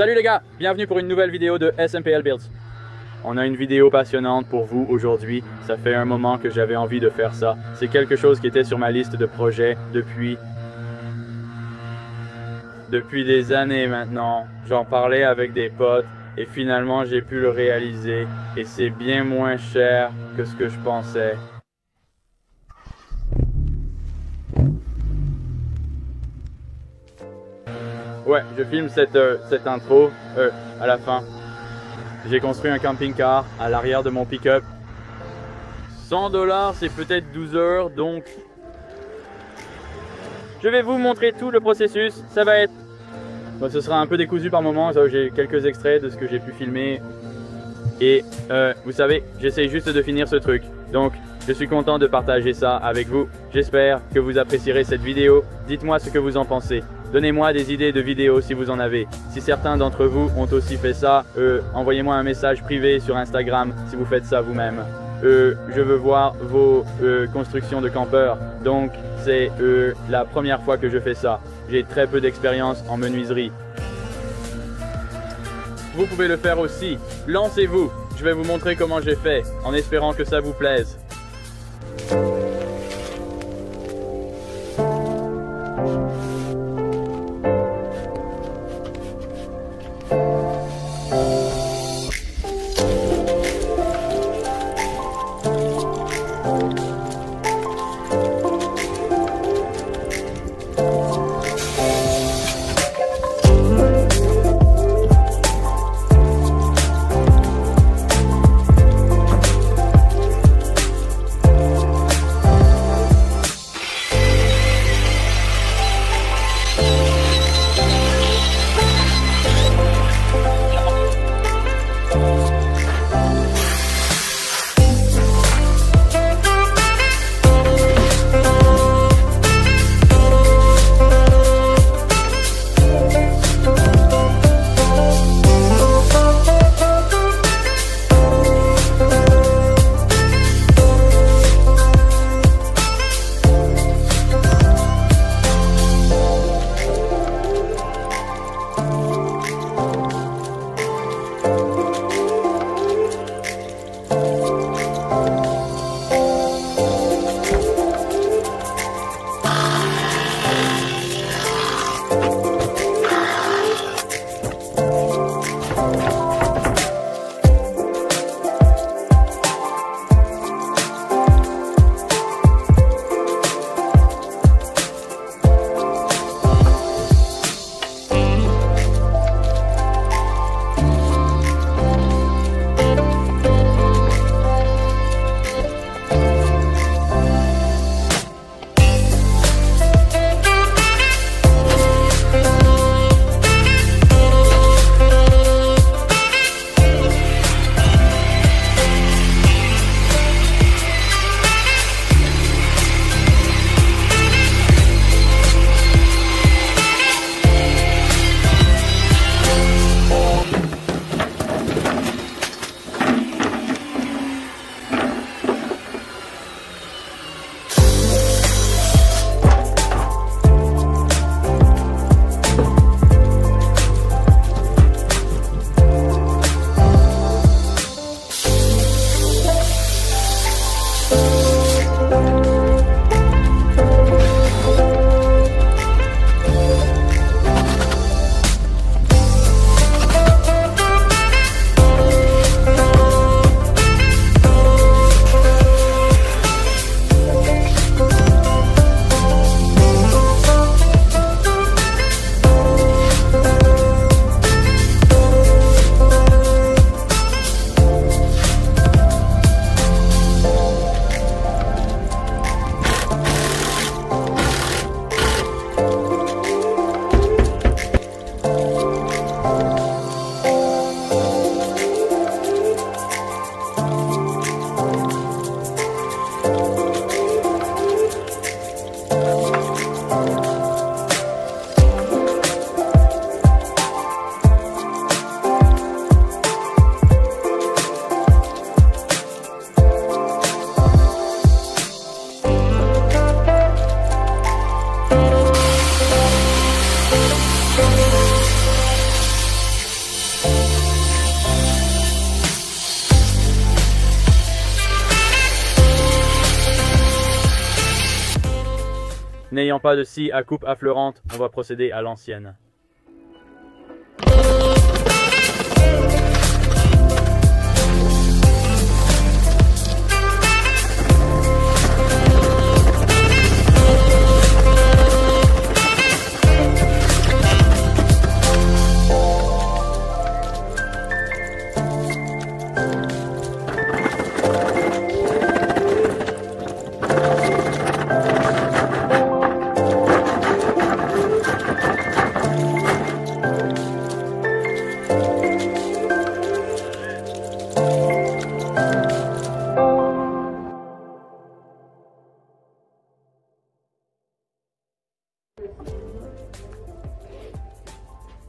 Salut les gars, bienvenue pour une nouvelle vidéo de SMPL Builds. On a une vidéo passionnante pour vous aujourd'hui. Ça fait un moment que j'avais envie de faire ça. C'est quelque chose qui était sur ma liste de projets depuis des années maintenant. J'en parlais avec des potes et finalement j'ai pu le réaliser. Et c'est bien moins cher que ce que je pensais. Ouais, je filme cette intro à la fin. J'ai construit un camping-car à l'arrière de mon pick-up. 100 $, c'est peut-être 12 heures, donc je vais vous montrer tout le processus. Ça va être... Bon, ce sera un peu décousu par moment, j'ai quelques extraits de ce que j'ai pu filmer. Et vous savez, j'essaye juste de finir ce truc. Donc, je suis content de partager ça avec vous. J'espère que vous apprécierez cette vidéo. Dites-moi ce que vous en pensez. Donnez-moi des idées de vidéos si vous en avez. Si certains d'entre vous ont aussi fait ça, envoyez-moi un message privé sur Instagram si vous faites ça vous-même. Je veux voir vos constructions de campeurs. Donc, c'est la première fois que je fais ça. J'ai très peu d'expérience en menuiserie. Vous pouvez le faire aussi. Lancez-vous. Je vais vous montrer comment j'ai fait, en espérant que ça vous plaise. N'ayant pas de scie à coupe affleurante, on va procéder à l'ancienne.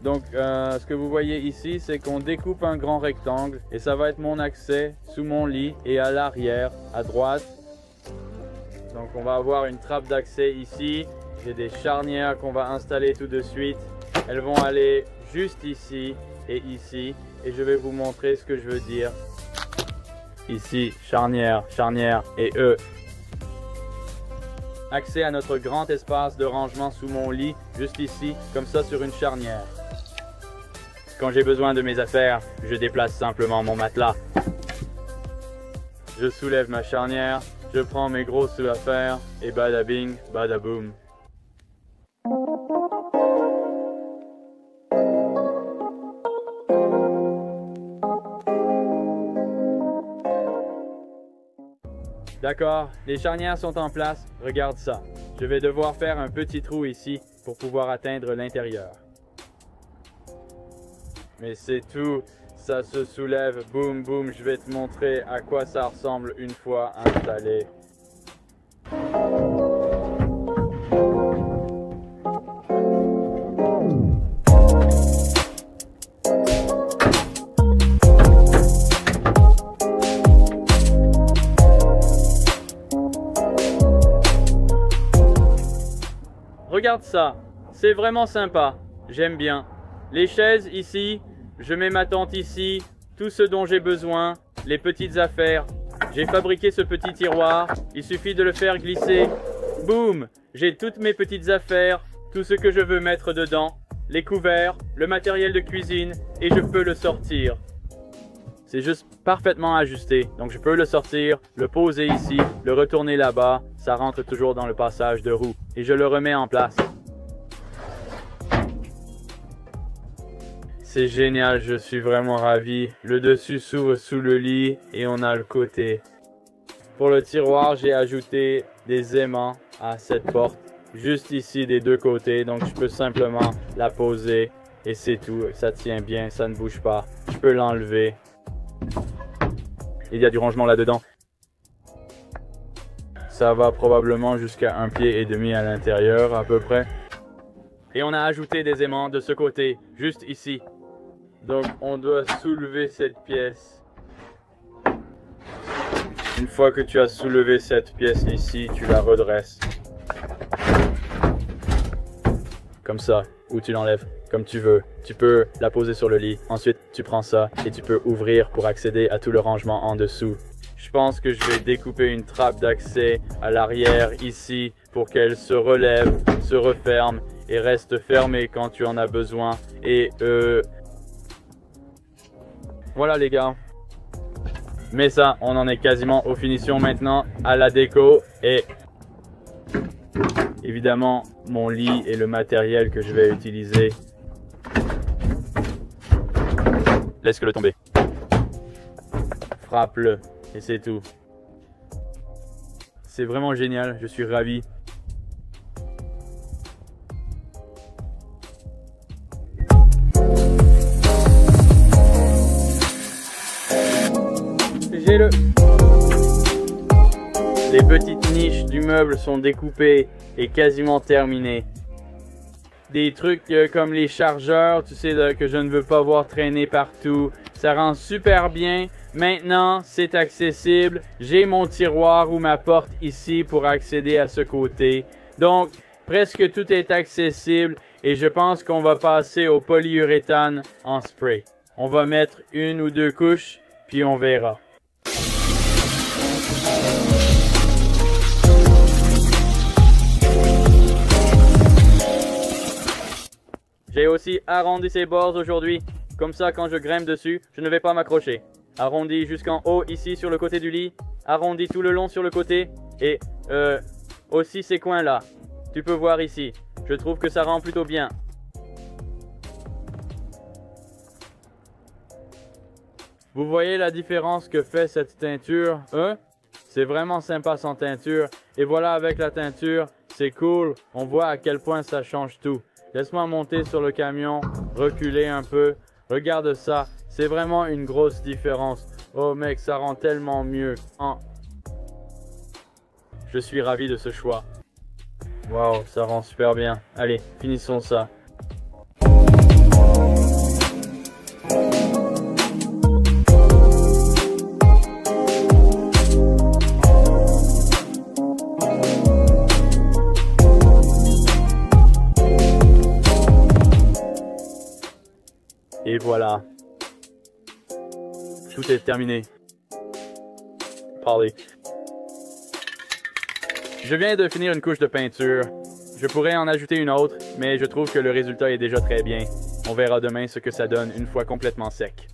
Donc ce que vous voyez ici, c'est qu'on découpe un grand rectangle et ça va être mon accès sous mon lit et à l'arrière, à droite. Donc on va avoir une trappe d'accès ici. J'ai des charnières qu'on va installer tout de suite. Elles vont aller juste ici et ici. Et je vais vous montrer ce que je veux dire. Ici, charnière, charnière et eux. Accès à notre grand espace de rangement sous mon lit, juste ici, comme ça sur une charnière. Quand j'ai besoin de mes affaires, je déplace simplement mon matelas. Je soulève ma charnière, je prends mes grosses affaires et bada bing, bada boom. D'accord, les charnières sont en place, regarde ça. Je vais devoir faire un petit trou ici pour pouvoir atteindre l'intérieur. Mais c'est tout, ça se soulève, boum boum, je vais te montrer à quoi ça ressemble une fois installé. Regarde ça, c'est vraiment sympa, j'aime bien. Les chaises ici, je mets ma tente ici, tout ce dont j'ai besoin, les petites affaires. J'ai fabriqué ce petit tiroir, il suffit de le faire glisser. Boum, j'ai toutes mes petites affaires, tout ce que je veux mettre dedans, les couverts, le matériel de cuisine et je peux le sortir. C'est juste parfaitement ajusté, donc je peux le sortir, le poser ici, le retourner là-bas, ça rentre toujours dans le passage de roue et je le remets en place. C'est génial, je suis vraiment ravi. Le dessus s'ouvre sous le lit et on a le côté. Pour le tiroir, j'ai ajouté des aimants à cette porte, juste ici des deux côtés. Donc je peux simplement la poser et c'est tout. Ça tient bien, ça ne bouge pas. Je peux l'enlever. Il y a du rangement là-dedans. Ça va probablement jusqu'à 1,5 pied à l'intérieur à peu près. Et on a ajouté des aimants de ce côté, juste ici. Donc on doit soulever cette pièce. Une fois que tu as soulevé cette pièce ici, tu la redresses. Comme ça, ou tu l'enlèves, comme tu veux. Tu peux la poser sur le lit. Ensuite, tu prends ça et tu peux ouvrir pour accéder à tout le rangement en dessous. Je pense que je vais découper une trappe d'accès à l'arrière ici pour qu'elle se relève, se referme et reste fermée quand tu en as besoin. Et voilà les gars. Mais ça, on en est quasiment aux finitions maintenant, à la déco et évidemment mon lit et le matériel que je vais utiliser. Laisse-le tomber. Frappe-le et c'est tout. C'est vraiment génial, je suis ravi. Les petites niches du meuble sont découpées et quasiment terminées. Des trucs comme les chargeurs, tu sais, que je ne veux pas voir traîner partout. Ça rend super bien. Maintenant, c'est accessible. J'ai mon tiroir ou ma porte ici pour accéder à ce côté. Donc, presque tout est accessible et je pense qu'on va passer au polyuréthane en spray. On va mettre 1 ou 2 couches, puis on verra. J'ai aussi arrondi ces bords aujourd'hui. Comme ça, quand je grimpe dessus, je ne vais pas m'accrocher. Arrondi jusqu'en haut, ici, sur le côté du lit. Arrondi tout le long sur le côté. Et aussi ces coins-là. Tu peux voir ici. Je trouve que ça rend plutôt bien. Vous voyez la différence que fait cette teinture, hein? C'est vraiment sympa sans teinture. Et voilà, avec la teinture, c'est cool. On voit à quel point ça change tout. Laisse-moi monter sur le camion, reculer un peu. Regarde ça, c'est vraiment une grosse différence. Oh mec, ça rend tellement mieux. Je suis ravi de ce choix. Waouh, ça rend super bien. Allez, finissons ça. Et voilà. Tout est terminé. Parlez. Je viens de finir une couche de peinture. Je pourrais en ajouter une autre, mais je trouve que le résultat est déjà très bien. On verra demain ce que ça donne une fois complètement sec.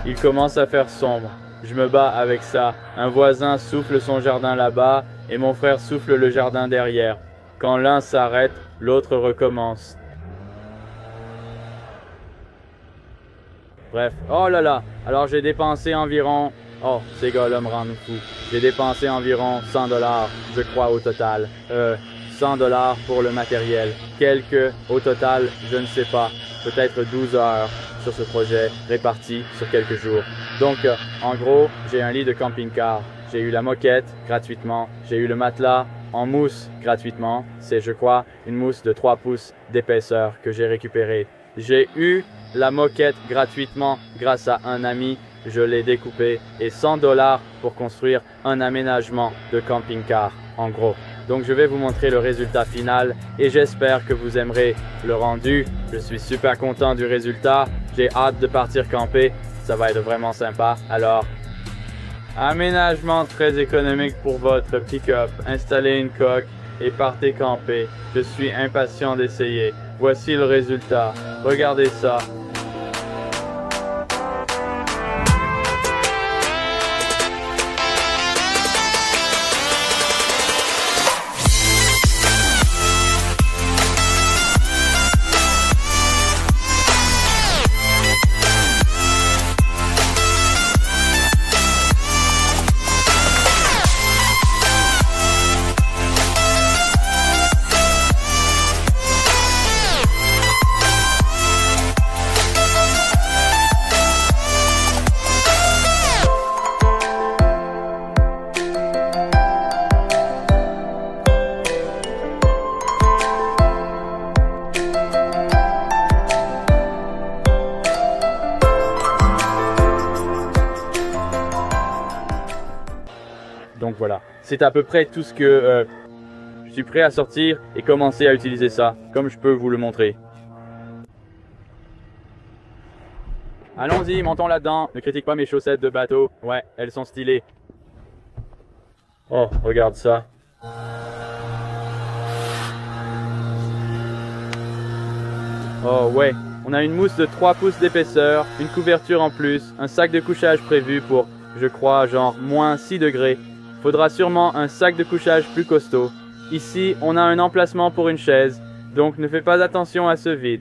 Il commence à faire sombre. Je me bats avec ça. Un voisin souffle son jardin là-bas et mon frère souffle le jardin derrière. Quand l'un s'arrête, l'autre recommence. Bref, oh là là, alors j'ai dépensé environ... Oh, ces gars-là me rendent fou. J'ai dépensé environ 100 $, je crois, au total. 100 $ pour le matériel. Quelques au total, je ne sais pas. Peut-être 12 heures sur ce projet, réparti sur quelques jours. Donc, en gros, j'ai un lit de camping-car. J'ai eu la moquette gratuitement. J'ai eu le matelas en mousse gratuitement. C'est, je crois, une mousse de 3 pouces d'épaisseur que j'ai récupérée. J'ai eu la moquette gratuitement grâce à un ami. Je l'ai découpé et 100 $ pour construire un aménagement de camping-car, en gros. Donc je vais vous montrer le résultat final et j'espère que vous aimerez le rendu. Je suis super content du résultat. J'ai hâte de partir camper. Ça va être vraiment sympa. Alors, aménagement très économique pour votre pick-up. Installez une coque et partez camper. Je suis impatient d'essayer. Voici le résultat. Regardez ça. Donc voilà, c'est à peu près tout ce que je suis prêt à sortir et commencer à utiliser ça, comme je peux vous le montrer. Allons-y, montons là-dedans. Ne critique pas mes chaussettes de bateau. Ouais, elles sont stylées. Oh, regarde ça. Oh ouais, on a une mousse de 3 pouces d'épaisseur, une couverture en plus, un sac de couchage prévu pour, je crois, genre moins 6 degrés. Faudra sûrement un sac de couchage plus costaud. Ici, on a un emplacement pour une chaise, donc ne fais pas attention à ce vide.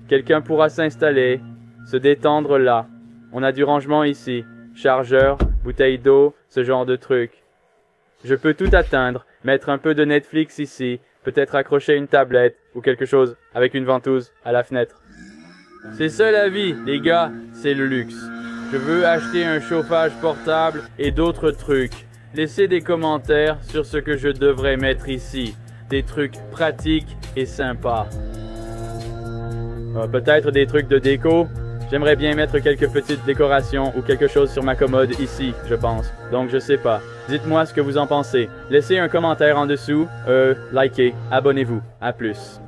Quelqu'un pourra s'installer, se détendre là. On a du rangement ici, chargeur, bouteille d'eau, ce genre de truc. Je peux tout atteindre, mettre un peu de Netflix ici, peut-être accrocher une tablette ou quelque chose avec une ventouse à la fenêtre. C'est ça la vie, les gars, c'est le luxe. Je veux acheter un chauffage portable et d'autres trucs. Laissez des commentaires sur ce que je devrais mettre ici. Des trucs pratiques et sympas. Peut-être des trucs de déco. J'aimerais bien mettre quelques petites décorations ou quelque chose sur ma commode ici, je pense. Donc je sais pas. Dites-moi ce que vous en pensez. Laissez un commentaire en dessous. Likez. Abonnez-vous. À plus.